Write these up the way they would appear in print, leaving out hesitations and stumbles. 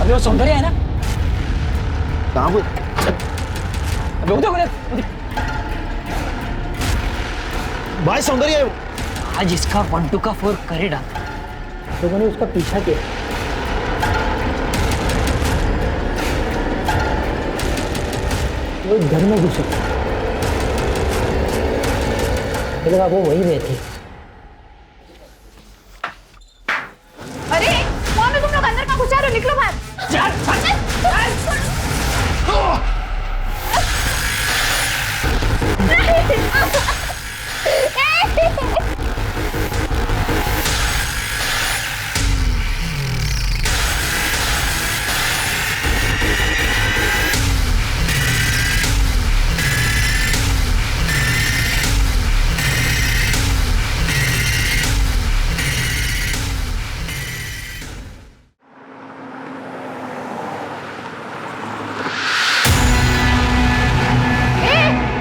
अबे वो सौंदर्य है ना? कहाँ वो? अबे वो देखो भाई सौंदर्य है वो। आज इसका 1 2 का 4 करे डाल। लोगों ने उसका पीछा किया। वो घर में घुसे। मुझे लगा वो वही रहती। अरे कौन है तुम लोग? अंदर का घुसा रहे हो? निकलो बाहर।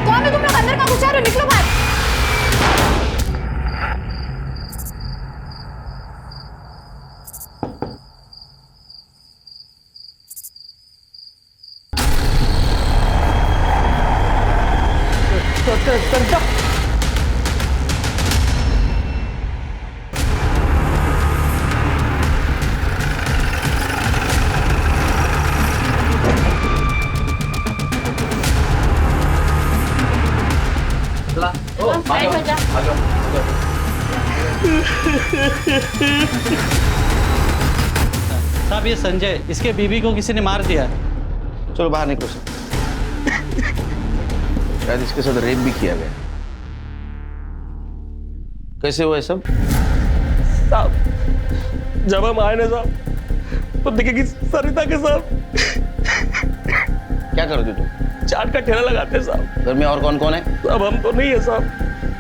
कौन है तुम लोग? अंदर का घुसा रहे हो? निकलो बाहर। साहब ये संजय, इसके बीवी को किसी ने मार दिया है। चलो बाहर निकलो सर। शायद इसके साथ रेप भी किया गया। कैसे हुआ है सब? साहब जब हम आए ना साहब तो देखे कि सरिता के साथ क्या करते तुम? चाट का ठेला लगाते साहब। घर में और कौन कौन है? अब हम तो नहीं है साहब,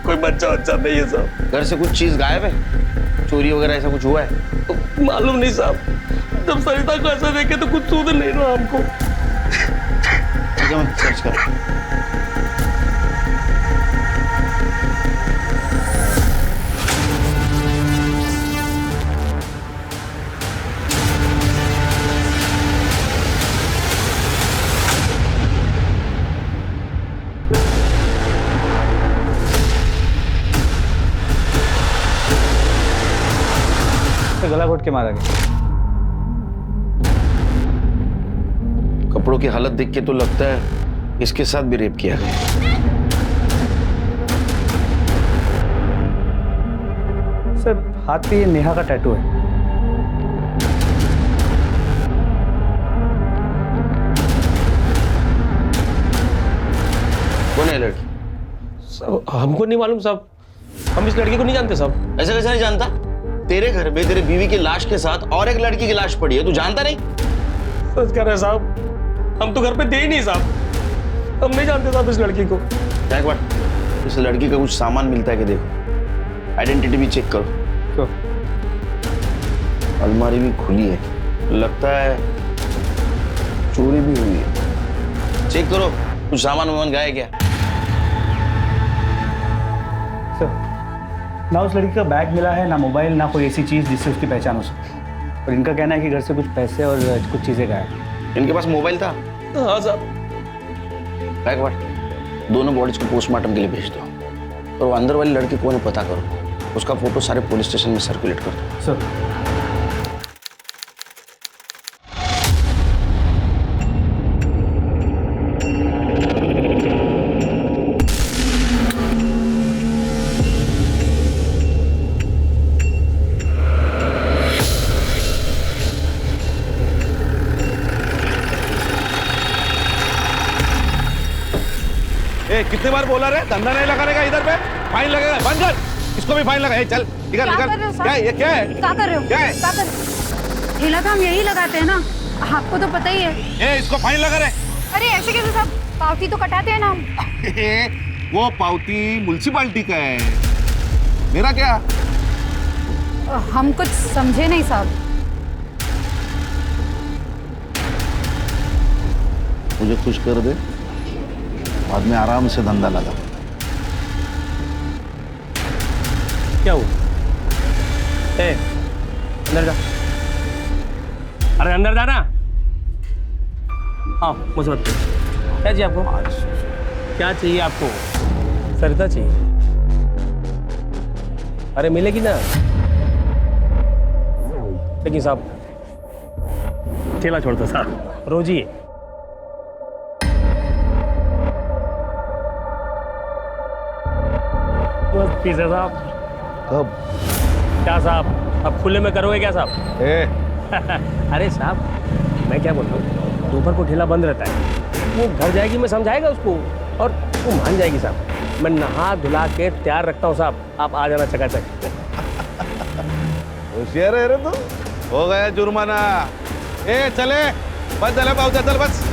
कोई बच्चा नहीं है साहब। घर से कुछ चीज गायब है? चोरी वगैरह ऐसा कुछ हुआ है? तो मालूम नहीं साहब, जब सरिता को ऐसा देखे तो कुछ सूझ नहीं रहा हमको। ठीक है, मैं सर्च कर। गला घोट के मारा गया। कपड़ों की हालत देख के तो लगता है इसके साथ भी रेप किया गया। सर हाथ पे ये नेहा का टैटू है। कौन है लड़की? साहब हमको नहीं मालूम साहब, हम इस लड़की को नहीं जानते साहब। ऐसा कैसा नहीं जानता? तेरे घर में तेरे बीवी की लाश के साथ और एक लड़की की लाश पड़ी है, तू जानता नहीं? सच कह रहे हैं साहब, हम तो घर पे थे ही नहीं साहब, हम नहीं जानते साहब इस लड़की को। एक बार इस लड़की का कुछ सामान मिलता है कि देखो, आइडेंटिटी भी चेक करो। क्यों? अलमारी भी खुली है, लगता है चोरी भी हुई है। चेक करो, कुछ सामान वामान गायब क्या? सर ना उस लड़की का बैग मिला है, ना मोबाइल, ना कोई ऐसी चीज जिससे उसकी पहचान हो सके। और इनका कहना है कि घर से कुछ पैसे और कुछ चीजें गायब। इनके पास मोबाइल था? हाँ साहब। एक बार दोनों बॉडीज को पोस्टमार्टम के लिए भेज दो, और वो अंदर वाली लड़की कौन है पता करो, उसका फोटो सारे पुलिस स्टेशन में सर्कुलेट कर दो। सर कितनी बार बोला रे, धंधा नहीं लगाने का इधर पे, फाइन लगेगा, बंद कर, इसको भी फाइन लगा। चल निकल निकल। क्या है ये? क्या है? क्या कर रहे हो? क्या है? क्या कर रहे हो? ठेला तो हम यही लगाते हैं ना, आपको तो पता ही है। ए, इसको फाइन लगा रे। अरे ऐसे कैसे साहब, पावती तो कटाते हैं ना हम। वो पावती म्युनिसिपालिटी का है, मेरा क्या? हम कुछ समझे नहीं साहब। मुझे खुश कर दे, बाद में आराम से धंधा लगा। क्या हुआ? ए, अंदर जा। अरे अंदर जाना, हाँ मुझसे बात करो। क्या चाहिए आपको? क्या चाहिए आपको? सरिता चाहिए? अरे मिलेगी ना। लेकिन साहब ठेला छोड़ दो साहब, रोज ही बस पीस है साहब। कब? क्या साहब, अब खुले में करोगे क्या साहब? अरे साहब मैं क्या बोल रहा हूँ, दोपहर को ठेला बंद रहता है, वो घर जाएगी, मैं समझाएगा उसको और वो मान जाएगी साहब। मैं नहा धुला के तैयार रखता हूँ साहब, आप आ जाना चकाचक। होशियार है रे तू। हो गया जुर्माना। चले बस, चले पाउचा, चल बस।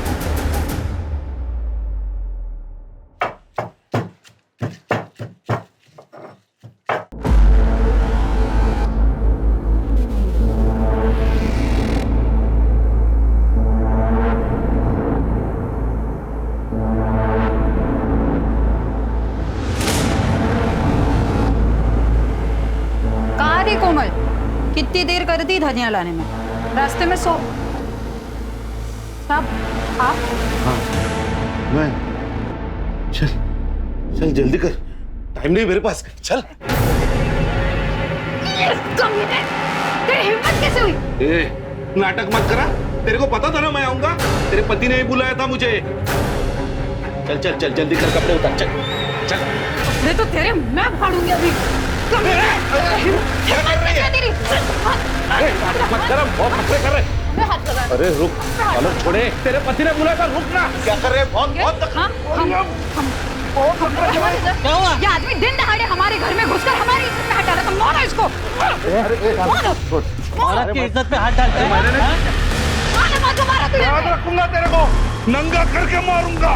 कोमल, कितनी देर कर दी धनिया लाने में? रास्ते में साहब आप? हाँ मैं। चल चल जल्दी कर, टाइम नहीं मेरे पास, चल। तेरी हिम्मत कैसे हुई? नाटक मत करा, तेरे को पता था ना मैं आऊंगा, तेरे पति ने ही बुलाया था मुझे। चल चल चल जल्दी कर, कपड़े उतार, चल चल। कपड़े तो तेरे मैं फाड़ूंगी अभी। अरे रुक, अलग छोड़े, तेरे पति ने बुलाया था, रुक ना। क्या कर रहे हैं? बहुत क्या हुआ? ये आदमी दिन दहाड़े हमारे घर में घुसकर हमारी इज्जत पे हाथ डाला, तो मारो इसको। औरत की इज्जत पे हाथ डालते हैं? याद रखूंगा तेरे को, नंगा करके मारूंगा।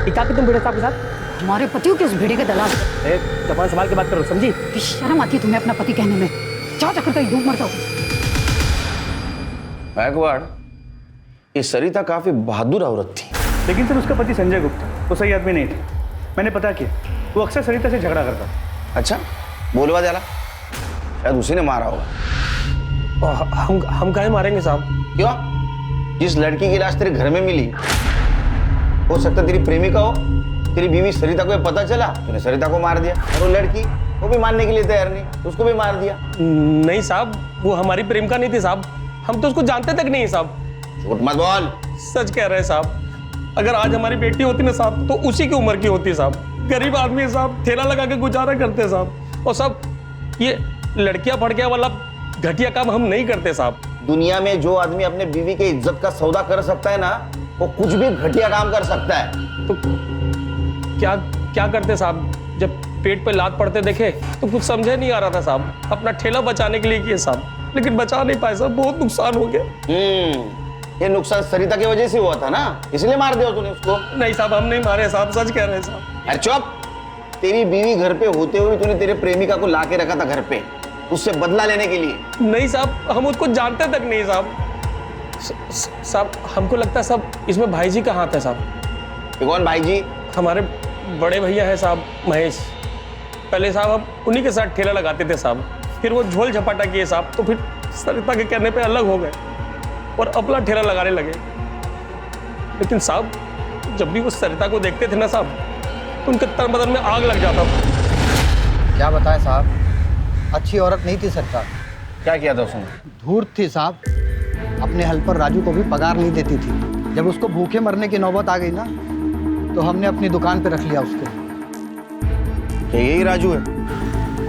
क्या तुम भिड़े साहब के साथ? हमारे पतियों के उस भिड़े के दलाल। जबान संभाल के बात करो, समझी? शर्म आती है तुम्हें अपना पति कहने में? जाओ जाकर कहीं डूब मर जाओ। गायकवाड़, ये सरिता काफी बहादुर औरत थी। लेकिन सर उसका पति संजय गुप्ता वो सही आदमी नहीं थे। मैंने पता किया, वो अक्सर सरिता से झगड़ा करता। अच्छा, बोलवा जाला, शायद उसी ने मारा होगा। हम काहे मारेंगे साहब? क्यों? जिस लड़की की लाश तेरे घर में मिली, हो सकता तेरी प्रेमिका हो, तेरी बीवी सरिता को पता चला, तूने सरिता को मार दिया, और वो लड़की वो भी मानने के लिए तैयार नहीं, उसको भी मार दिया। नहीं साहब, वो हमारी प्रेमिका नहीं थी साहब, हम तो उसको जानते तक नहीं साहब। झूठ मत बोल। सच कह रहे हैं साहब, अगर आज हमारी बेटी होती ना साहब, तो उसी की उम्र की होती साहब। गरीब आदमी है साहब, ठेला लगा के गुजारा करते हैं साहब। और साहब ये लड़कियां फड़कियां वाला घटिया काम हम नहीं करते साहब। दुनिया में जो आदमी अपने बीवी के इज्जत का सौदा कर सकता है ना, वो कुछ भी घटिया काम कर सकता है। तो क्या क्या करते साहब? जब पेट पे लात पड़ते देखे तो कुछ समझे नहीं आ रहा था साहब। अपना ठेला बचाने के लिए किए साहब, लेकिन बचा नहीं पाए साहब, बहुत नुकसान हो गया। ये नुकसान सरिता की वजह से हुआ था ना, इसलिए मार दिया तूने उसको। नहीं साहब, हम नहीं मारे साहब, सच कह रहे हैं साहब। अरे चुप, तेरी बीवी घर पे होते हुए तूने तेरे प्रेमिका को लाके रखा था घर पे, उससे बदला लेने के लिए। नहीं साहब, हम उसको जानते तक नहीं साहब। साहब हमको लगता है साहब इसमें भाई जी का हाथ है साहब। कौन भाई जी? हमारे बड़े भैया है साहब, महेश। पहले साहब हम उन्हीं के साथ ठेला लगाते थे साहब, फिर वो झोल झपाटा किए साहब, तो फिर सरिता के कहने पे अलग हो गए और अपना ठेला लगाने लगे। लेकिन साहब जब भी वो सरिता को देखते थे ना साहब, तो उनके तन बदन में आग लग जाता। क्या बताएं साहब, अच्छी औरत नहीं थी सरिता। क्या किया था उसने? धूर्त थी साहब, अपने हेल्पर राजू को भी पगार नहीं देती थी। जब उसको भूखे मरने की नौबत आ गई ना, तो हमने अपनी दुकान पे रख लिया उसको। क्या यही राजू है?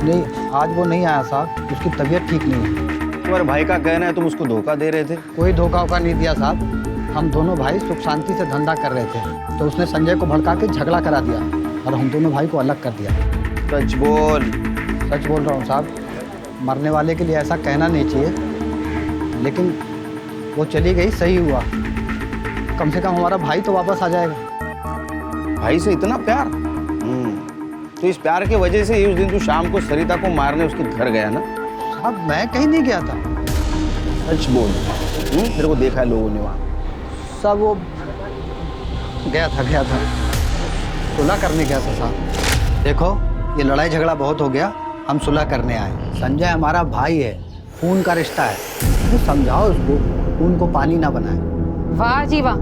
नहीं, आज वो नहीं आया साहब, उसकी तबीयत ठीक नहीं है। तुम्हारे भाई का कहना है तुम उसको धोखा दे रहे थे? कोई धोखा वोखा नहीं दिया साहब, हम दोनों भाई सुख शांति से धंधा कर रहे थे, तो उसने संजय को भड़का के झगड़ा करा दिया और हम दोनों भाई को अलग कर दिया। सच बोल। सच बोल रहा हूँ साहब, मरने वाले के लिए ऐसा कहना नहीं चाहिए, लेकिन वो चली गई, सही हुआ। कम से कम हमारा भाई तो वापस आ जाएगा। भाई से इतना प्यार? तो इस प्यार की वजह से ही उस दिन तू शाम को सरिता को मारने उसके घर गया ना? साहब मैं कहीं नहीं गया था। सच बोल। तेरे को देखा है लोगों ने वहाँ? सब वो गया था, सुलह करने गया था साहब। देखो ये लड़ाई झगड़ा बहुत हो गया, हम सुलह करने आए। संजय हमारा भाई है, खून का रिश्ता है। तो समझाओ उसको, खून को पानी ना बनाए। वाह जी वाह,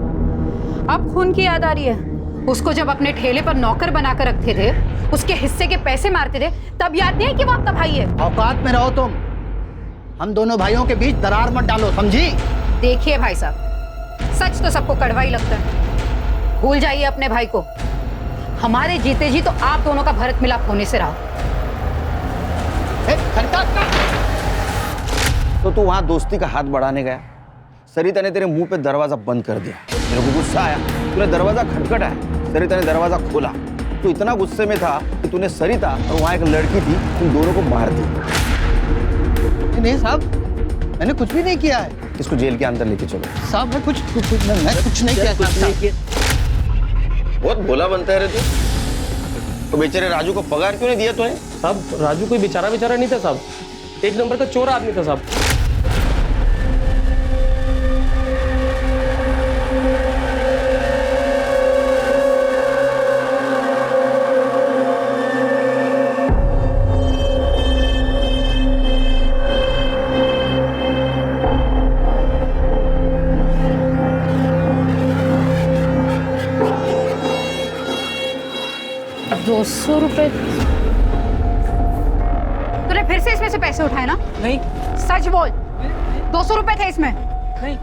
अब खून की याद आ रही है। उसको जब अपने ठेले पर नौकर बनाकर रखते थे, उसके हिस्से के पैसे मारते थे, तब याद नहीं कि वो आपका भाई है। औकात में रहो तुम। हम दोनों भाइयों के बीच दरार मत डालो, समझी? देखिए भाई साहब, सच तो सबको कड़वा ही लगता है। भूल जाइए अपने भाई को। हमारे जीते जी तो आप दोनों का भरत मिलाप होने से रहा। तो तू वहां दोस्ती का हाथ बढ़ाने गया, सरिता ने तेरे मुंह पे दरवाजा बंद कर दिया। मेरे को गुस्सा आया, तूने दरवाजा खटखटाया, सरिता ने दरवाजा खोला। तू इतना गुस्से में था कि तूने सरिता और वहां एक लड़की थी, तुम दोनों को मार दिया। नहीं साहब, मैंने कुछ भी नहीं किया है। इसको जेल के अंदर लेके चलो। साहब मैं कुछ नहीं किया। बहुत भोला बनता है रे तू। तो बेचारे राजू को पगार क्यों नहीं दिया तूने? साहब राजू कोई बेचारा नहीं था साहब, एक नंबर का चोर आदमी था साहब। ₹200? तूने फिर से इसमें से पैसे उठाए ना? नहीं सच बोल, 200 रुपए थे इसमें। नहीं।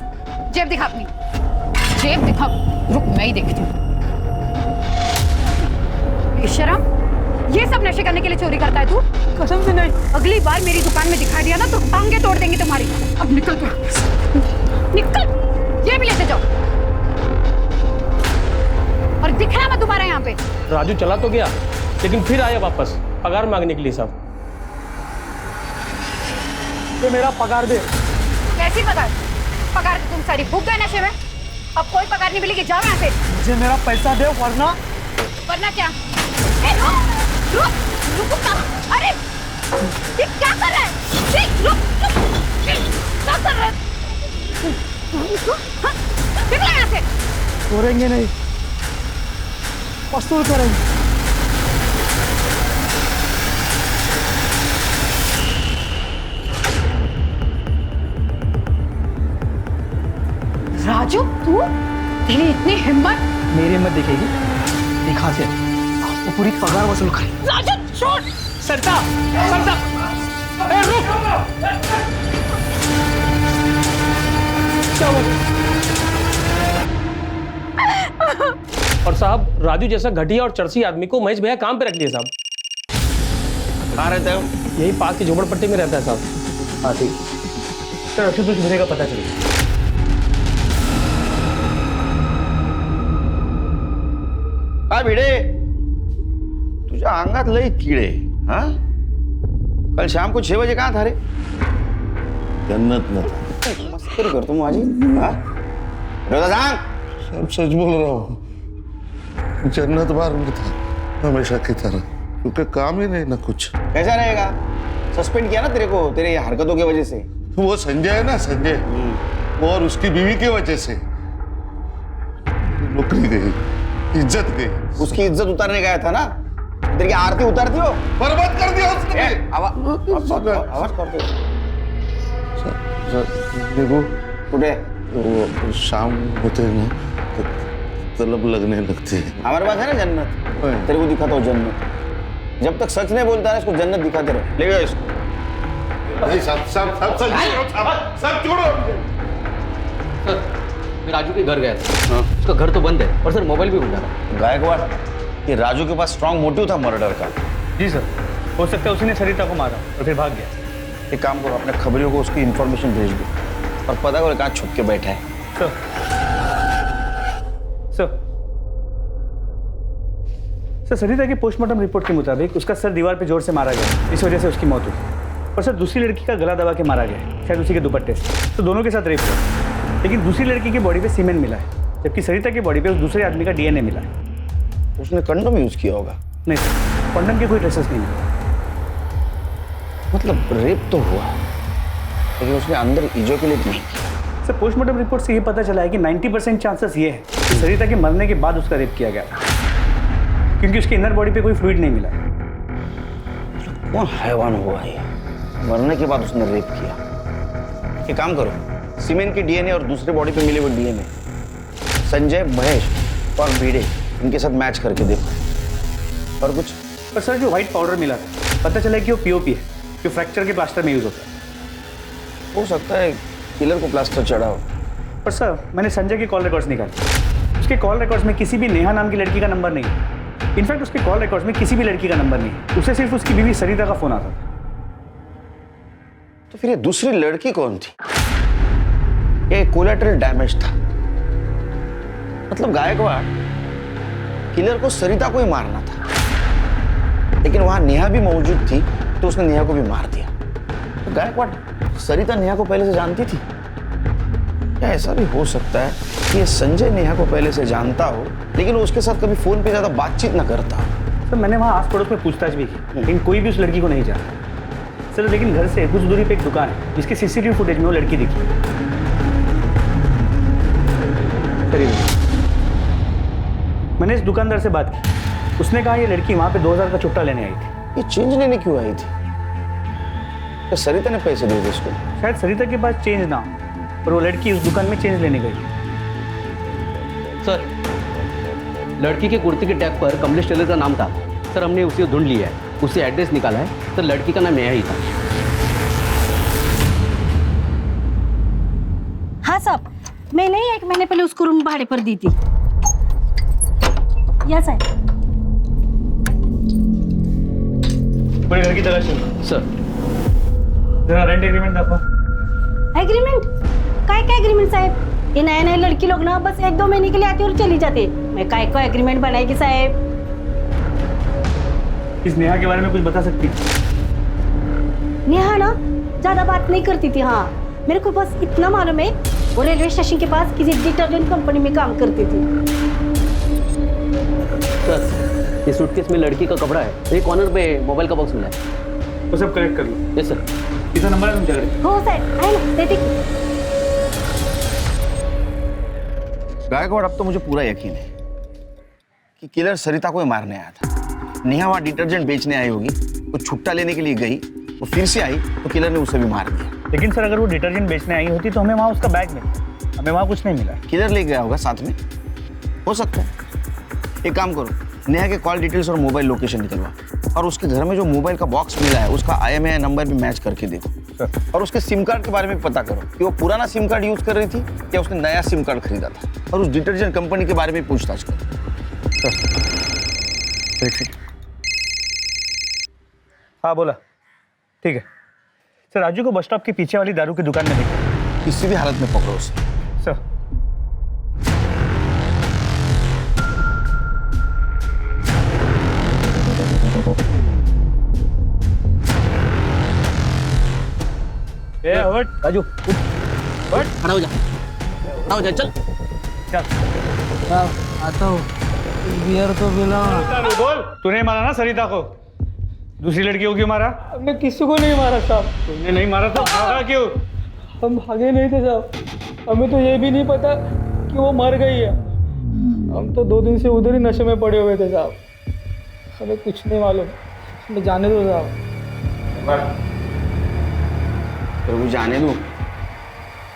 जेब दिखा अपनी, जेब दिखा। रुक, मैं ही देखती हूँ। बेशरम, ये सब नशे करने के लिए चोरी करता है तू? कसम से नहीं। अगली बार मेरी दुकान में दिखा दिया ना तो टांगे तोड़ देंगी तुम्हारी। अब निकल तू, निकल। ये भी लेते जाओ और दिखना मत दोबारा यहाँ पे। राजू चला तो गया, लेकिन फिर आया वापस पगार मांगने के लिए साहब। तो मेरा पगार दे। कैसी पगार? पगार तो तुम सारी फूक गए नशे में। अब कोई पगार नहीं मिलेगी, जाओ यहाँ से। मुझे मेरा पैसा दे वरना। वरना क्या? रुक कहाँ? अरे ये क्या कर रहा है? रुक, क्या कर रहा है? निकलो यहाँ से। छोड़ेंगे नहीं, वसूल करेंगे। राजू, तू? तेरी इतनी हिम्मत? मेरी हिम्मत दिखेगी, दिखा से आज तो पूरी पगार वसूल कर। राजू छोड़। सरिता, सरिता, ए रुक। क्या हुआ? और साहब राजू जैसा घटिया और चरसी आदमी को महेश भैया काम पे रख लिए साहब। कहाँ रहता है वो? यही पास की झोपड़पट्टी में रहता है साहब। हाँ ठीक। सर आशुतोष भिड़े का पता चलिए। हा भिडे, तुझ्या अंगात लई किडे। हाँ, कल शाम को 6 बजे कहाँ था रे? जन्नत में मस्करी करतो माझी। हाँ, रोजा सांग। सब सच बोल रहा हूँ। जन्नत बार में था हमेशा की तरह, क्योंकि काम ही नहीं ना कुछ। कैसा रहेगा? सस्पेंड किया ना तेरे को, तेरे हरकतों की वजह से। वो संजय है ना, संजय, वो और उसकी बीवी की वजह से नौकरी गई, इज्जत गई। उसकी इज्जत उतारने गया था ना, तेरी आरती उतारती हो। बर्बाद कर दिया उसने। आवाज करते देखो कुठे? वो शाम होते ना तो तलब लगने लगती है। हमारे पास है ना जन्नत, तेरे को दिखाता हूँ जन्नत। जब तक सच नहीं बोलता है इसको जन्नत दिखाते रहो। ले गए इसको। नहीं सब छोड़ो। मैं राजू के घर गया था। उसका घर तो बंद है और सर मोबाइल भी उठा रहा। गायकवाड़, ये राजू के पास स्ट्रॉन्ग मोटिव था मर्डर का। जी सर, हो सकता है उसी ने सरिता को मारा और फिर भाग गया। एक काम करो, अपने खबरियों को उसकी इन्फॉर्मेशन भेज दो और पता करो कहाँ छुप के बैठा है। सर सरिता की पोस्टमार्टम रिपोर्ट के मुताबिक उसका सर दीवार पे जोर से मारा गया, इस वजह से उसकी मौत हुई। और सर दूसरी लड़की का गला दबा के मारा गया, शायद उसी के दुपट्टे से। तो दोनों के साथ रेप हुआ, लेकिन दूसरी लड़की की बॉडी पे सीमेंट मिला है, जबकि सरिता की बॉडी पे उस दूसरे आदमी का डीएनए मिला है। उसने कंडोम यूज किया होगा। नहीं सर, कंडोम के कोई ट्रेसेस नहीं मिले। मतलब रेप तो हुआ, लेकिन उसने अंदर इजोकुलेट नहीं किया। सर पोस्टमार्टम रिपोर्ट से ये पता चला है कि 90% चांसेस ये है कि सरिता के मरने के बाद उसका रेप किया गया, क्योंकि उसके इनर बॉडी पे कोई फ्लूइड नहीं मिला। कौन हैवान हुआ ये? मरने के बाद उसने रेप किया। एक काम करो, सीमेंट की डीएनए और दूसरे बॉडी पे मिले हुए डीएनए संजय, महेश और भिड़े इनके साथ मैच करके देखो। और कुछ? पर सर जो व्हाइट पाउडर मिला था, पता चला कि वो पीओपी है, जो फ्रैक्चर के प्लास्टर में यूज होता है। हो सकता है किलर को प्लास्टर चढ़ा हो। पर सर मैंने संजय के कॉल रिकॉर्ड्स निकाले, उसके कॉल रिकॉर्ड्स में किसी भी नेहा नाम की लड़की का नंबर नहीं है। इनफैक्ट उसके कॉल रिकॉर्ड्स में किसी भी लड़की का नंबर नहीं है, उसे सिर्फ उसकी बीवी सरिता का फोन आता था। तो फिर ये दूसरी लड़की कौन थी? ये कोलैटरल डैमेज था, मतलब गायकवाड़ किलर को सरिता को ही मारना था, लेकिन वहां नेहा भी मौजूद थी तो उसने नेहा को भी मार दिया। तो गायकवाड़ सरिता नेहा को पहले से जानती थी? क्या ऐसा भी हो सकता है कि ये संजय नेहा को पहले से जानता हो, लेकिन वो उसके साथ कभी फोन पे ज्यादा बातचीत ना करता हो? सर मैंने वहाँ आस पड़ोस में पूछताछ भी की, लेकिन कोई भी उस लड़की को नहीं जानता सर। लेकिन घर से कुछ दूरी पे एक दुकान है जिसके सीसीटीवी फुटेज में वो लड़की दिखी। मैंने इस दुकानदार से बात की, उसने कहा ये लड़की वहाँ पे 2000 का चुट्टा लेने आई थी। ये चेंज लेने क्यों आई थी? क्या सरिता ने पैसे दिए थे उसको? शायद सरिता के पास चेंज ना हो, पर वो लड़की उस दुकान में चेंज लेने गई। सर लड़की के कुर्ती के टैग पर कमलेश टेलर का नाम था सर, हमने उसे ढूंढ लिया है, उससे एड्रेस निकाला है सर। लड़की का नाम नेहा ही था। हाँ साहब, मैंने 1 महीने पहले उसको रूम भाड़े पर दी थी। Yes sir. पूरे घर की तलाशी सर। जरा रेंट एग्रीमेंट दाखवा। एग्रीमेंट? काय एग्रीमेंट साहब? ये नए नए लड़की लोग ना बस 1-2 महीने के लिए आती और चली जाती। मैं काय को एग्रीमेंट बनाएगी साहब? इस नेहा के बारे में कुछ बता सकती? नेहा ना ज्यादा बात नहीं करती थी। हाँ मेरे को बस इतना मालूम है, वो रेलवे स्टेशन के पास किसी डिटर्जेंट कंपनी में काम करती थी। सर ये सूटकेस में लड़की का कपड़ा है, एक कॉर्नर पे मोबाइल का बॉक्स मिला है। वो सब कलेक्ट कर लो। Yes sir. कितना नंबर है तुम झगड़े? हो सर, है ना, दे दे। गायकवाड़ अब तो मुझे पूरा यकीन है कि किलर सरिता को ही मारने आया था। नेहा वहां डिटर्जेंट बेचने आई होगी, वो छुट्टा लेने के लिए गई, वो फिर से आई तो किलर ने उसे भी मार दिया। लेकिन सर अगर वो डिटर्जेंट बेचने आई होती तो हमें वहाँ उसका बैग मिला, हमें वहाँ कुछ नहीं मिला। किलर ले गया होगा साथ में, हो सकता है। एक काम करो, नेहा के कॉल डिटेल्स और मोबाइल लोकेशन निकलवा, और उसके घर में जो मोबाइल का बॉक्स मिला है उसका IMEI नंबर भी मैच करके देखो। और उसके सिम कार्ड के बारे में पता करो कि वो पुराना सिम कार्ड यूज कर रही थी या उसने नया सिम कार्ड खरीदा था, और उस डिटर्जेंट कंपनी के बारे में पूछताछ करो। हाँ बोला, ठीक है सर। राजू को बस स्टॉप के पीछे वाली दारू की दुकान में देखा। किसी भी हालत में पकड़ो उसे सर। ए हट राजू हट, खड़ा हो जा, खड़ा हो जा, चल चल। आता हूँ, बियर तो पिला। बोल, तूने मारा ना सरिता को? दूसरी लड़की को क्यों मारा? हमने किसी को नहीं मारा साहब। तुमने नहीं मारा तो भागा क्यों? हम भागे नहीं थे साहब, हमें तो ये भी नहीं पता कि वो मर गई है। हम तो 2 दिन से उधर ही नशे में पड़े हुए थे साहब, हमें कुछ नहीं मालूम। हमें जाने दो साहब। प्रभु जाने दो,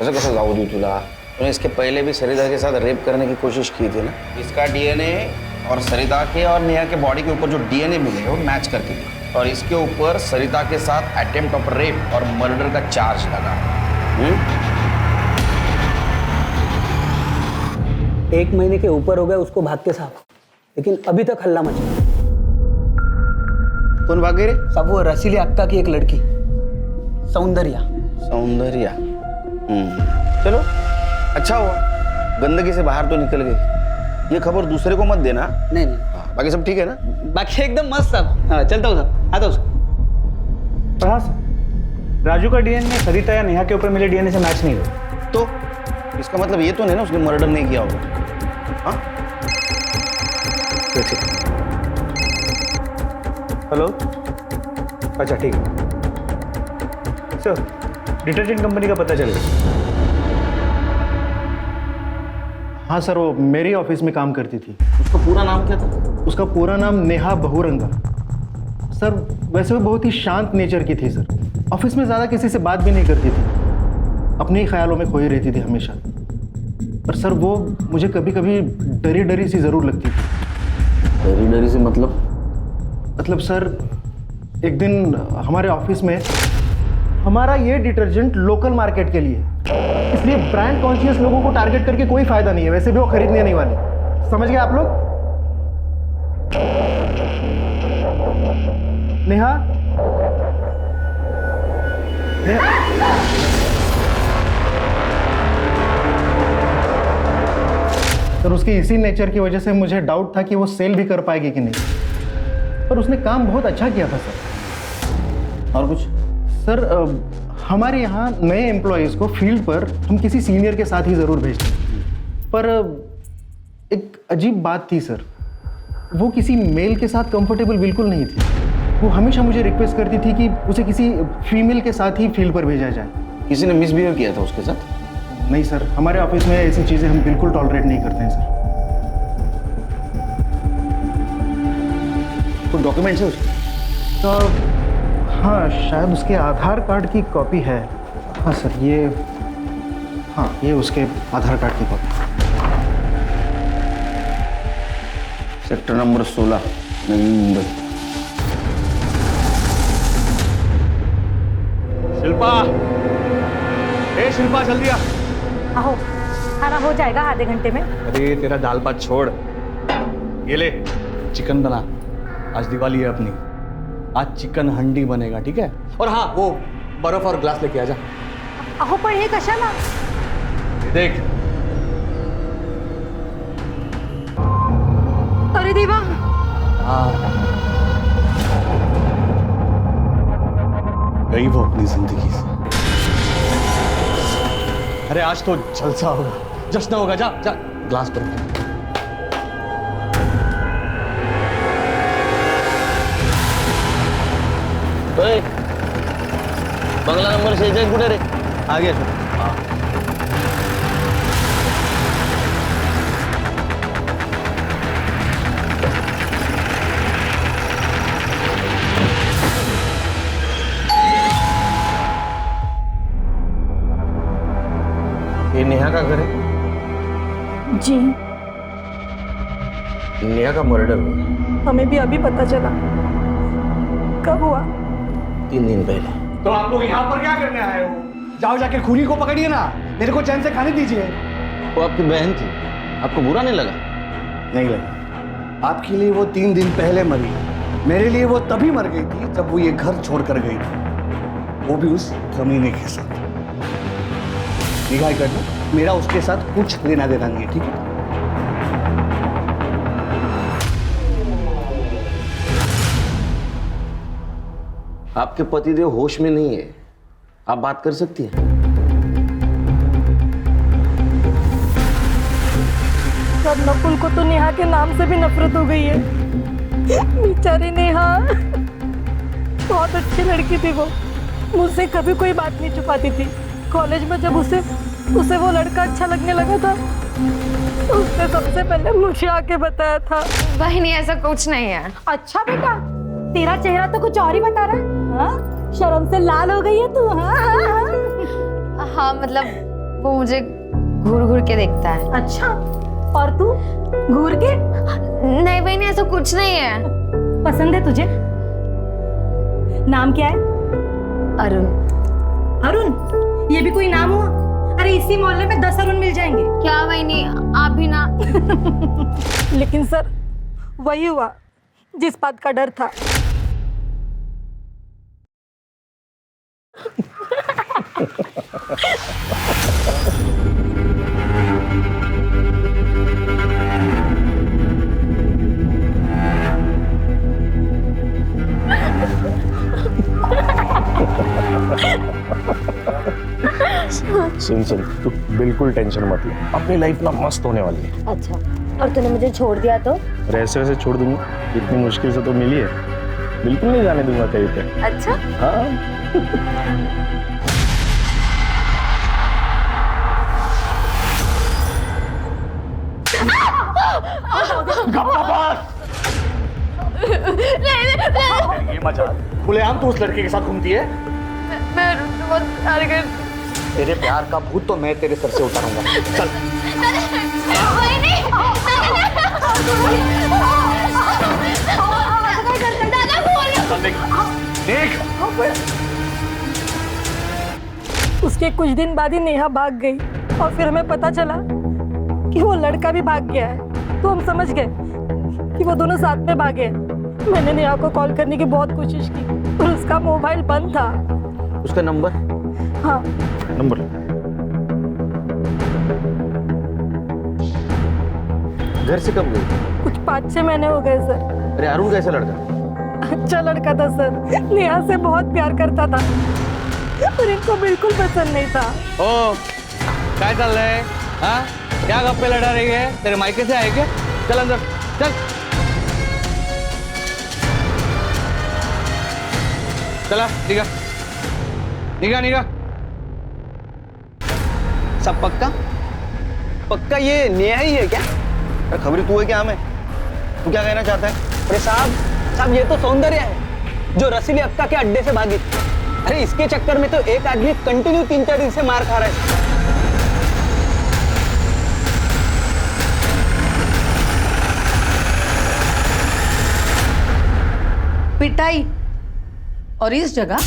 ऐसा कैसा जाऊ दूँ तुला? तूने इसके पहले भी सरिता के साथ रेप करने की कोशिश की थी ना। इसका DNA और सरिता के और नेहा के बॉडी के ऊपर जो DNA मिले वो मैच करके दी, और इसके ऊपर सरिता के साथ अटेम्प्ट ऑफ रेप और मर्डर का चार्ज लगा। 1 महीने के ऊपर हो गया उसको भागते साहब, लेकिन अभी तक हल्ला मचा। कौन भागे रे? सब वो रसीली अक्का की एक लड़की सौंदर्या। सौंदर्या। चलो अच्छा हुआ, गंदगी से बाहर तो निकल गई। ये खबर दूसरे को मत देना। नहीं नहीं, हाँ, बाकी सब ठीक है ना? बाकी एकदम मस्त साहब। हाँ चलता हूँ साहब, आता हूँ साहब। हाँ सर, राजू का DNA सरिता या नेहा के ऊपर मिले DNA से मैच नहीं हुआ। तो इसका मतलब ये तो नहीं ना उसने मर्डर नहीं किया होगा। हाँ हेलो, अच्छा ठीक है सर। डिटर्जेंट कंपनी का पता चल गया। हाँ सर, वो मेरी ऑफिस में काम करती थी। उसका पूरा नाम क्या था? उसका पूरा नाम नेहा बहुरंगा। सर वैसे वो बहुत ही शांत नेचर की थी सर। ऑफिस में ज़्यादा किसी से बात भी नहीं करती थी, अपने ही ख्यालों में खोई रहती थी हमेशा। पर सर वो मुझे कभी कभी डरी डरी सी ज़रूर लगती थी। डरी डरी से मतलब? मतलब सर एक दिन हमारे ऑफिस में हमारा ये डिटर्जेंट लोकल मार्केट के लिए, इसलिए ब्रांड कॉन्शियस लोगों को टारगेट करके कोई फायदा नहीं है, वैसे भी वो खरीदने नहीं वाले। समझ गए आप लोग? नेहा, सर उसकी इसी नेचर की वजह से मुझे डाउट था कि वो सेल भी कर पाएगी कि नहीं, पर उसने काम बहुत अच्छा किया था सर। और कुछ? सर हमारे यहाँ नए एम्प्लॉयज़ को फील्ड पर हम किसी सीनियर के साथ ही ज़रूर भेजते हैं, पर एक अजीब बात थी सर, वो किसी मेल के साथ कंफर्टेबल बिल्कुल नहीं थी। वो हमेशा मुझे रिक्वेस्ट करती थी कि उसे किसी फीमेल के साथ ही फील्ड पर भेजा जाए। किसी ने मिसबिहेव किया था उसके साथ? नहीं सर, हमारे ऑफिस में ऐसी चीज़ें हम बिल्कुल टॉलरेट नहीं करते हैं सर। तो डॉक्यूमेंट्स है उसके? तो हाँ, शायद उसके आधार कार्ड की कॉपी है। हाँ सर, ये उसके आधार कार्ड की copy. Sector number 16, Navi Mumbai. Shilpa, ए शिल्पा जल्दी आ। आओ, खाना हो जाएगा आधे घंटे में। अरे तेरा दाल भात छोड़, ये ले चिकन बना, आज दिवाली है अपनी, आज चिकन हंडी बनेगा, ठीक है? और हाँ, वो बर्फ और ग्लास लेके आ जा। अहो पण हे कशाला? ये देख, अरे देवा, हाँ गई वो अपनी जिंदगी से। अरे आज तो जलसा होगा, जश्न होगा, जा जा ग्लास पर। ओए, बंगला नंबर 46 कुठे रे? आ गया सर। ये नेहा का घर है? जी, नेहा का मर्डर हुआ हमें भी अभी पता चला। कब हुआ? 3 दिन पहले। तो आप लोग यहाँ पर क्या करने आए हो? जाओ जाके खूनी को पकड़िए ना, मेरे को चैन से खाने दीजिए। वो आपकी बहन थी, आपको बुरा नहीं लगा? नहीं लगा। आपके लिए वो 3 दिन पहले मरी, मेरे लिए वो तभी मर गई थी जब वो ये घर छोड़कर गई थी, वो भी उस कमीने के साथ। निगाह करना, मेरा उसके साथ कुछ लेना देना नहीं है, ठीक है? आपके पतिदेव होश में नहीं है, आप बात कर सकती हैं। सर, नकुल को तो नेहा के नाम से भी नफरत हो गई है। बेचारी नेहा, बहुत अच्छी लड़की थी वो, मुझसे कभी कोई बात नहीं छुपाती थी। कॉलेज में जब उसे वो लड़का अच्छा लगने लगा था, तो उसने सबसे पहले मुझे आके बताया था। बहनी ऐसा कुछ नहीं है। अच्छा बेटा, तेरा चेहरा तो कुछ और ही बता रहा है। हाँ? शर्म से लाल हो गई है तू। हाँ हाँ हाँ। हाँ मतलब वो मुझे घूर घूर के देखता है। अच्छा, और तू घूर के? नहीं बहनी ऐसा कुछ नहीं है। पसंद है तुझे? नाम क्या है? अरुण। अरुण? ये भी कोई नाम हुआ? अरे इसी मोहल्ले में 10 अरुण मिल जाएंगे। क्या बहनी, आप भी ना। लेकिन सर, वही हुआ जिस बात का डर था। सुन सुन, तू बिल्कुल टेंशन मत ले, अपनी लाइफ ना मस्त होने वाली है। अच्छा, और तूने मुझे छोड़ दिया तो? और ऐसे वैसे छोड़ दूंगा? इतनी मुश्किल से तो मिली है, बिल्कुल नहीं जाने दूंगा कहीं पे। अच्छा, हाँ। हिमाचल खुलेआम तू उस लड़के के साथ घूमती है? मैं बहुत प्यार कर तेरे प्यार का भूत तो मैं तेरे सर से उतारूंगा। चल देख। उसके कुछ दिन बाद ही नेहा भाग गई और फिर हमें पता चला कि वो लड़का भी भाग गया है। तो हम समझ गए कि वो दोनों साथ में भागे हैं। मैंने नेहा को कॉल करने की बहुत कोशिश की पर उसका मोबाइल बंद था। उसका नंबर? हाँ, नंबर घर से कब गई? कुछ 5-6 महीने हो गए सर। अरे अरुण कैसा लड़का? अच्छा लड़का था सर, नेहा से बहुत प्यार करता था पर इनको बिल्कुल पसंद नहीं था। ओ क्या चल रहा है? हाँ क्या गप्पे लड़ा रही है? तेरे मायके से आए क्या? चल अंदर चल। चला निगा निगा निगा। सब पक्का? पक्का ये नेहा ही है क्या? अरे खबरी तू है क्या हमें? तू क्या कहना चाहता है? अरे साहब ये तो सौंदर्य है जो रसीली अक्का के अड्डे से भागी। अरे इसके चक्कर में तो एक आदमी कंटिन्यू 3-4 दिन से मार खा रहा है। पिटाई और इस जगह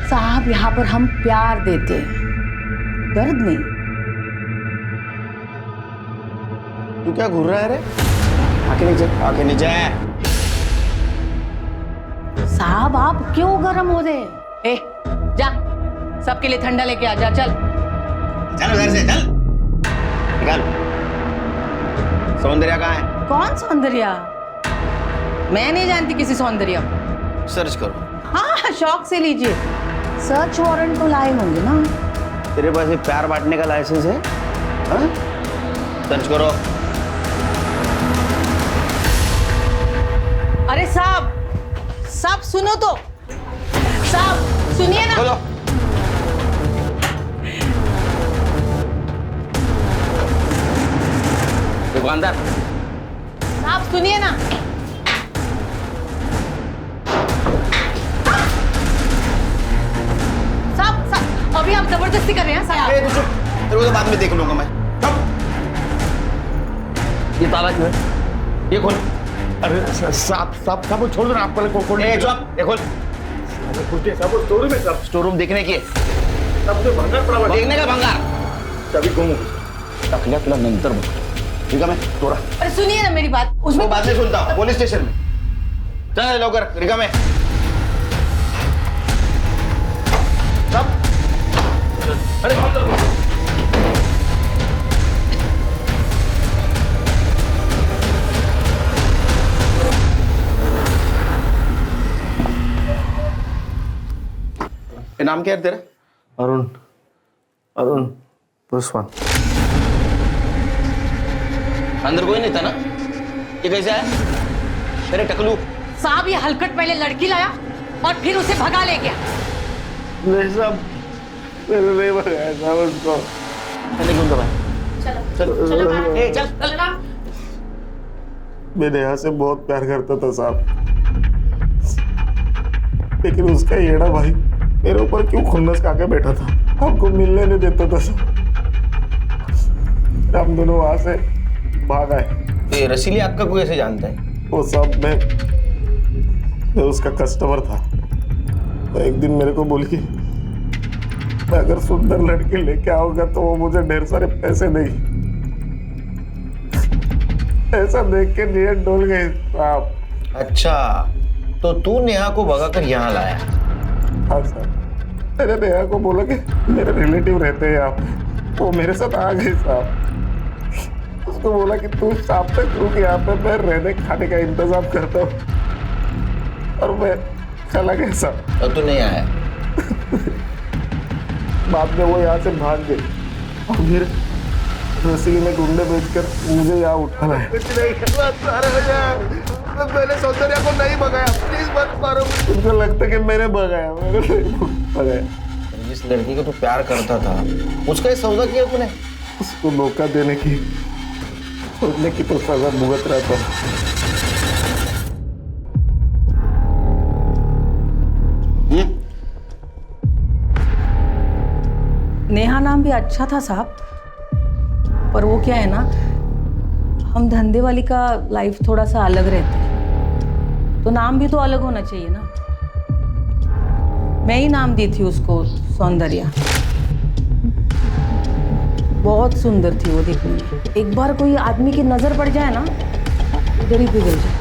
साहब यहाँ पर हम प्यार देते हैं, दर्द नहीं। तू क्या घूर रहा है रे? आके नीचे, आके नीचे। साहब आप क्यों गर्म हो रहे? ए जा सबके लिए ठंडा लेके आ जा। चल चल उधर से चल। निकाल। सौंदर्या कहाँ है? कौन सौंदर्या? मैं नहीं जानती किसी सौंदर्या को। सर्च करो। हाँ शौक से लीजिए। सर्च वारंट तो लाए होंगे ना। तेरे पास ये प्यार बांटने का लाइसेंस है? हाँ? सर्च करो। अरे साहब साहब सुनो तो, साहब सुनिए ना। बोलो। दुकानदार साहब सुनिए ना। साहब अभी आप जबरदस्ती कर रहे हैं साहब। ए, तू चुप। तेरे को तो बाद में देख लूंगा मैं। ये ताला क्यों है? ये खोल। अरे साहब साहब साहब वो छोड़ दो ना, आप पहले खोल। ए चुप, ये खोल। साहब वो स्टोर में साहब। स्टोर रूम देखने की है। साहब तो भंगार पड़ा हुआ है। देखने का भंगार। चाबी गुम हो गई। टाकल्या तुला नंतर बघ. ठीक आहे मैं तोरा. अरे सुनिए ना मेरी बात. उसमें बाद में सुनता हूँ. पुलिस स्टेशन में. चल लवकर रिकामे. सब. अरे ये नाम क्या है तेरा? अरुण. अरुण पुष्पन. अंदर कोई नहीं था ना? ये कैसे आया? तेरे टकलू. साहब ये हलकट पहले लड़की लाया और फिर उसे भगा ले गया. नहीं साहब, मैंने नहीं भगाया साहब उसको. चल कौन दबा? चलो चलो ए चल चल ना. मैं नेहा से बहुत प्यार करता था साहब, लेकिन उसका येड़ा भाई मेरे ऊपर क्यों खुन्नस खा के बैठा था, हमको मिलने नहीं देता था साहब. हम दोनों वहां से भाग आए. ये रसीली अक्का को कैसे जानता है? वो सब मैं उसका कस्टमर था. तो एक दिन मेरे को बोली कि मैं अगर सुंदर लड़की लेके आऊंगा तो वो मुझे ढेर सारे पैसे देगी. ऐसा देख के नीयत डोल गई साहब. अच्छा, तो तू नेहा को भगाकर यहाँ लाया? हाँ सर. मैंने नेहा को बोला कि मेरे रिलेटिव रहते हैं यहाँ पे, वो मेरे साथ आ गई साहब. उसको बोला कि तू शाम तक रुक यहाँ पे, मैं रहने खाने का इंतजाम करता हूँ, और मैं चला गया साहब. और तू नहीं आया? बाद में वो यहाँ से भाग गई और फिर रसीली में गुंडे बेचकर मुझे यहाँ उठाना है. मैंने सौंदर्या को नहीं भगाया, प्लीज मत मारो. उनको लगता है कि मैंने भगाया, मैंने नहीं भगाया. जिस लड़की को तू प्यार करता था उसका ही सौदा किया तूने? उसको मौका देने की सोचने की तो सजा भुगत रहा था. नेहा नाम भी अच्छा था साहब, पर वो क्या है ना, हम धंधे वाली का लाइफ थोड़ा सा अलग रहता है, तो नाम भी तो अलग होना चाहिए ना। मैं ही नाम दी थी उसको सौंदर्या। बहुत सुंदर थी वो देखने में। एक बार कोई आदमी की नजर पड़ जाए ना, इधर ही पिघल जाए।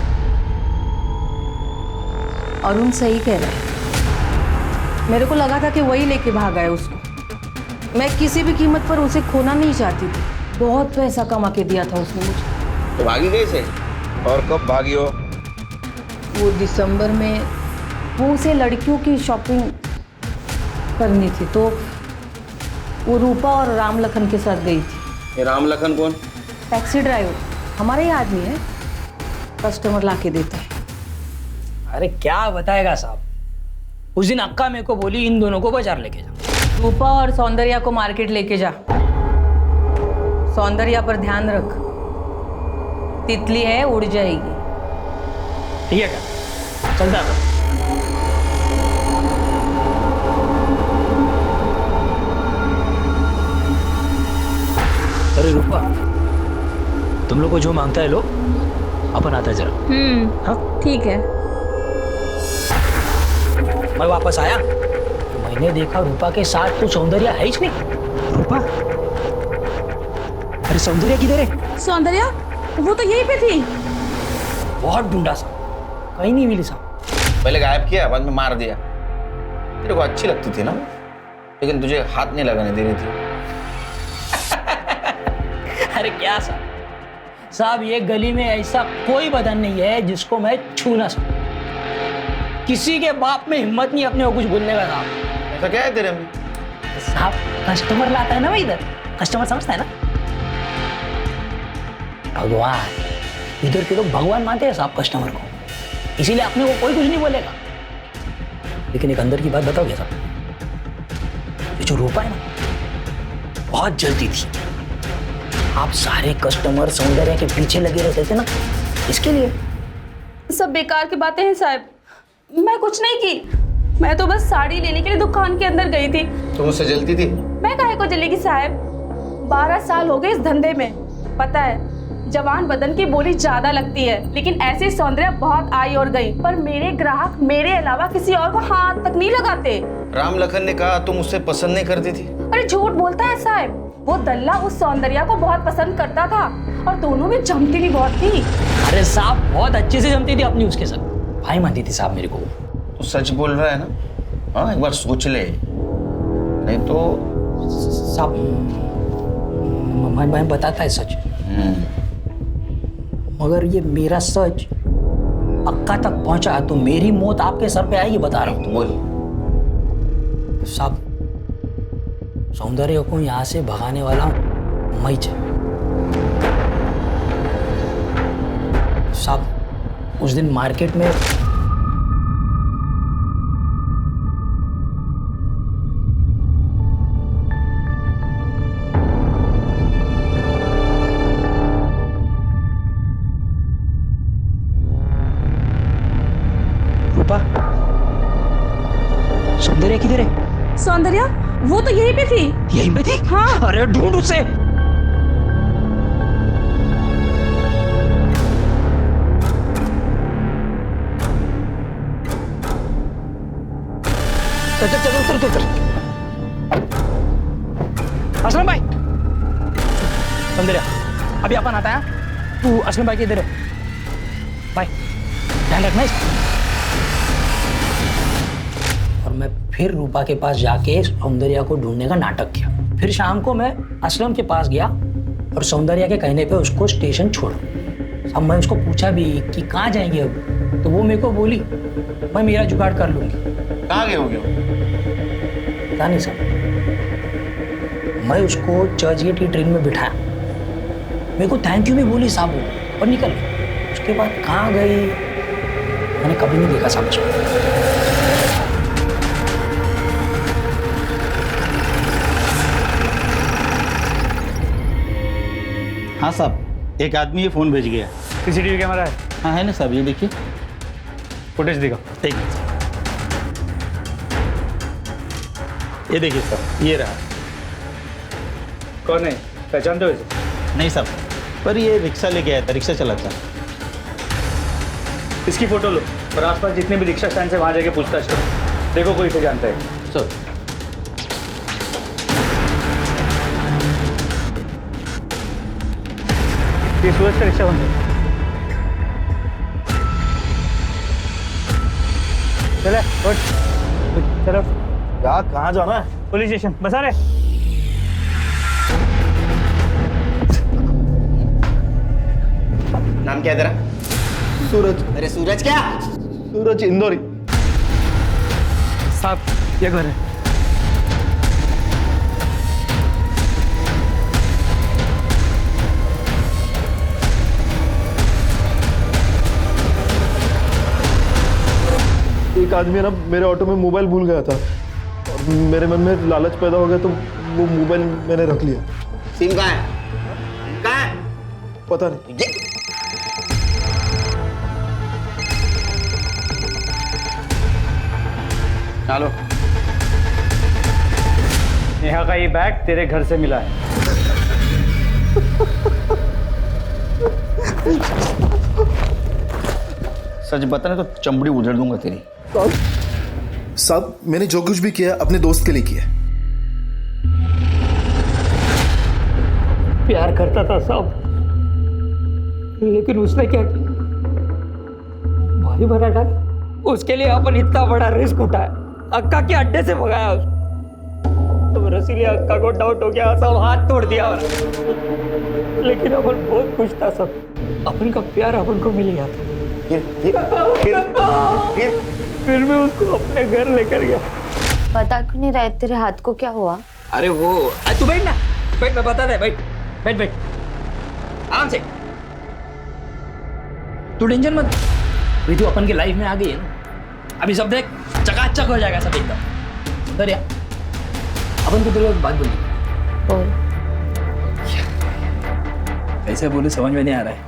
अरुण सही कह रहा है, मेरे को लगा था कि वही लेके भागा है उसको। मैं किसी भी कीमत पर उसे खोना नहीं चाहती थी। बहुत पैसा कमा के दिया था उसने मुझे। तो भागी कैसे और कब भागी हो? वो दिसंबर में वो उसे लड़कियों की शॉपिंग करनी थी, तो वो रूपा और राम लखन के साथ गई थी। ये राम लखन कौन? टैक्सी ड्राइवर, हमारा ही आदमी है, कस्टमर ला के देता है। अरे क्या बताएगा साहब, उस दिन अक्का मेरे को बोली इन दोनों को बाजार लेके जा। रूपा और सौंदर्या को मार्केट लेके जा। सौंदर्या पर ध्यान रख, तितली है, उड़ जाएगी। ठीक है क्या, चलता है। अरे रूपा, तुम लोग को जो मांगता है लो, अपन आता है जरा। हाँ ठीक है। मैं वापस आया तो मैंने देखा रूपा के साथ तो सौंदर्या है ही नहीं। रूपा, अरे सौंदर्या किधर है? सौंदर्या वो तो यहीं पे थी। बहुत ढूंढा साहब, कहीं नहीं मिली साहब। पहले गायब किया, बाद में मार दिया। तेरे को अच्छी लगती थी ना, लेकिन तुझे हाथ नहीं लगाने दे रही थी। अरे क्या साहब, ये गली में ऐसा कोई बदन नहीं है जिसको मैं छू ना सकूं। किसी के बाप में हिम्मत नहीं अपने को कुछ बोलने का साहब। ऐसा क्या है तेरे में? साहब कस्टमर लाता है ना भाई, इधर कस्टमर समझता है ना। भगवान, इधर के लोग भगवान मानते हैं साहब कस्टमर को, इसीलिए अपने को कोई कुछ नहीं बोलेगा। लेकिन एक अंदर की बात बताओगे साहब, ये जो रूपा है ना, बहुत जल्दी थी। आप सारे कस्टमर सौंदर्या के पीछे लगे रहते थे ना, इसके लिए। सब बेकार की बातें हैं साहब, मैं कुछ नहीं की। मैं तो बस साड़ी लेने के लिए दुकान के अंदर गई थी। तुम मुझसे जलती थी? मैं काहे को जलेगी साहब, 12 साल हो गए इस धंधे में। पता है, जवान बदन की बोली ज्यादा लगती है, लेकिन ऐसी सौंदर्या बहुत आई और गई, पर मेरे ग्राहक मेरे अलावा किसी और को हाथ तक नहीं लगाते। राम लखन ने कहा तुम उससे पसंद नहीं करती थी। अरे झूठ बोलता है साहब, वो दल्ला उस सौंदर्या को बहुत पसंद करता था और दोनों में जमती भी बहुत थी। अरे साहब बहुत अच्छे से जमती थी अपनी उसके साथ, भाई मानती थी साहब मेरे को। तो सच बोल रहा है ना? हाँ, एक बार सोच ले, नहीं तो। साहब मैं बताता है सच, मगर ये मेरा सच अक्का तक पहुंचा तो मेरी मौत आपके सर पे आएगी, बता रहा हूँ। बोल साहब, सौंदर्य को यहाँ से भगाने वाला मैं ही साहब। उस दिन मार्केट में रूपा, सौंदर्या किधर है? सौंदर्या वो तो यहीं पे थी। यहीं पे थी? हाँ। अरे ढूंढ उसे। चल चल चल, उतर उतर। असलम भाई, सौंदर्या अभी अपन आता है, तू असलम भाई के इधर है। भाई ध्यान रखना इसका। और मैं फिर रूपा के पास जाके सौंदर्या को ढूंढने का नाटक किया। फिर शाम को मैं असलम के पास गया और सौंदर्या के कहने पे उसको स्टेशन छोड़ा। अब मैं उसको पूछा भी कि कहाँ जाएंगे अब, तो वो मेरे को बोली मैं मेरा जुगाड़ कर लूंगी। कहाँ गए होगे? पता नहीं साहब। मैं उसको चर्च गेट की ट्रेन में बिठाया, मेरे को थैंक यू भी बोली साहब वो, और निकल गई। उसके बाद कहाँ गई मैंने कभी नहीं देखा साहब उसको। हाँ साहब, एक आदमी ये फ़ोन भेज गया। सीसीटीवी कैमरा है? हाँ है ना साहब, ये देखिए फुटेज दिखाओ। ठीक है, ये देखिए सर, ये रहा। कौन है, पहचानते हो इसे? नहीं साहब, पर ये रिक्शा लेके आया था, रिक्शा चलाता। इसकी फोटो लो और आसपास जितने भी रिक्शा स्टैंड से वहाँ जाके पूछताछ करो, देखो कोई इसे जानता है। सर ये सूरज का रिक्शा बंद है। चले उठ, चलो। क्या, कहाँ जाना है? पुलिस स्टेशन, बसा रहे। नाम क्या है तेरा? सूरज। अरे सूरज क्या? सूरज इंदौरी। साहब ये घर है। एक आदमी ना मेरे ऑटो में मोबाइल भूल गया था और मेरे मन में लालच पैदा हो गया तो वो मोबाइल मैंने रख लिया। सिम कहाँ है? कहाँ है? पता नहीं। चलो। नेहा का ये बैग तेरे घर से मिला है। सच बताने तो चमड़ी उधेड़ दूंगा तेरी। साहब मैंने जो कुछ भी किया अपने दोस्त के लिए किया। प्यार करता था साहब, लेकिन उसने क्या किया? भाई भरा डाला। उसके लिए अपन इतना बड़ा रिस्क उठाया, अक्का के अड्डे से भगाया उसको। तो रसीली अक्का को डाउट हो गया, सब हाथ तोड़ दिया। लेकिन अपन बहुत खुश था सब, अपन का प्यार अपन को मिल गया था। फिर मैं उसको अपने घर लेकर गया। बता क्यों नहीं रहे तेरे हाथ को क्या हुआ? अरे वो तू बैठ ना, बैठ, मैं बता दे। बैठ बैठ बैठ, आराम से। तू टेंशन मत, अभी तू अपन के लाइफ में आ गई है ना, अभी सब देख चकाचक हो जाएगा सब एकदम। दरिया अपन को तेरे को एक बात बोली। बोल। कैसे बोले समझ में नहीं आ रहा है।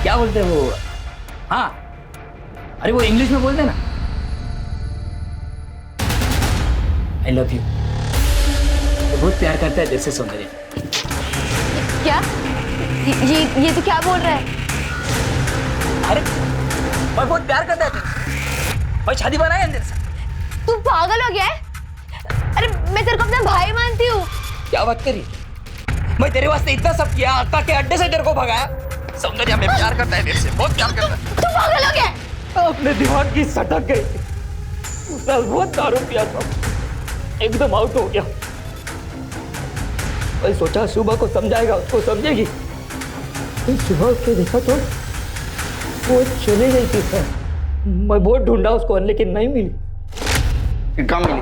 क्या बोलते हैं वो? हाँ, अरे वो इंग्लिश में बोलते हैं ना, आई लव यू। बहुत प्यार करता है जैसे सौंदर्य। क्या? ये तो क्या बोल रहा है? अरे मैं बहुत प्यार करता है तेरे, और शादी बनाए अंदर से। तू पागल हो गया है? अरे मैं तेरे को अपना भाई मानती हूँ। क्या बात करी? मैं तेरे वास्ते इतना सब किया, अक्का के अड्डे से तेरे को भगाया। सौंदर्य में प्यार करता है तेरे से, बहुत प्यार करता है। तू पागल हो गया? अपने दिमाग की सटक गई थी। उस साल बहुत दारू पिया था, एकदम आउट हो गया। मैं सोचा सुबह को समझाएगा, उसको समझेगी। फिर सुबह उठ के देखा तो वो चली गई थी सर। मैं बहुत ढूंढा उसको लेकिन नहीं मिली। कहाँ मिली?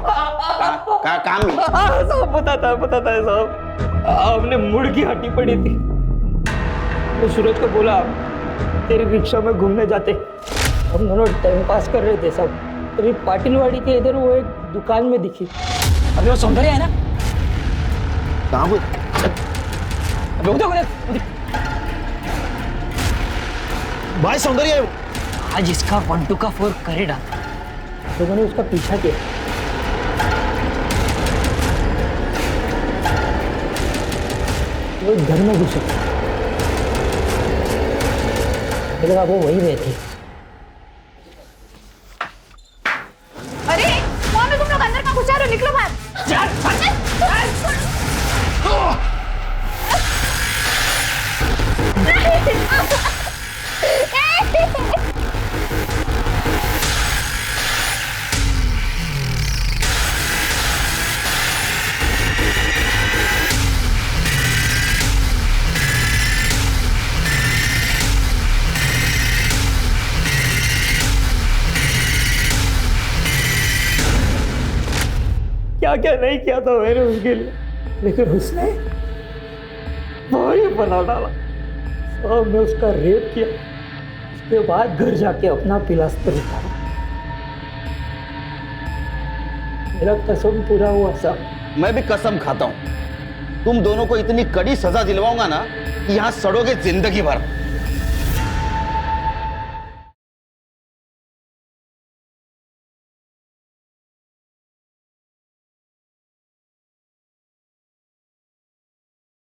कहाँ मिली? साहब बताता है साहब, आपने मुड़ की हड्डी पड़ी थी। मैं सूरज को बोला तेरी रिक्शा में घूमने जाते, हम दोनों टाइम पास कर रहे थे साहब। तेरी पाटिलवाड़ी के इधर वो एक दुकान में दिखी। अभी वो सौंदर्य है ना? कहाँ वो? अभी उधर भाई सौंदर्य है वो। आज इसका 1 2 का 4 करे डाला। लोगों ने उसका पीछा किया। वो घर में घुसे, मुझे लगा वो वही रहती। अरे कौन है तुम लोग? अंदर का घुसा रहे हो? निकलो बाहर। क्या क्या नहीं किया था मैंने उसके लिए, लेकिन उसने वही बना डाला। और मैं उसका रेप किया, उसके बाद घर जाके अपना पिलास्तर उतारा। मेरा कसम पूरा हुआ साहब। मैं भी कसम खाता हूँ, तुम दोनों को इतनी कड़ी सजा दिलवाऊंगा ना कि यहाँ सड़ोगे जिंदगी भर।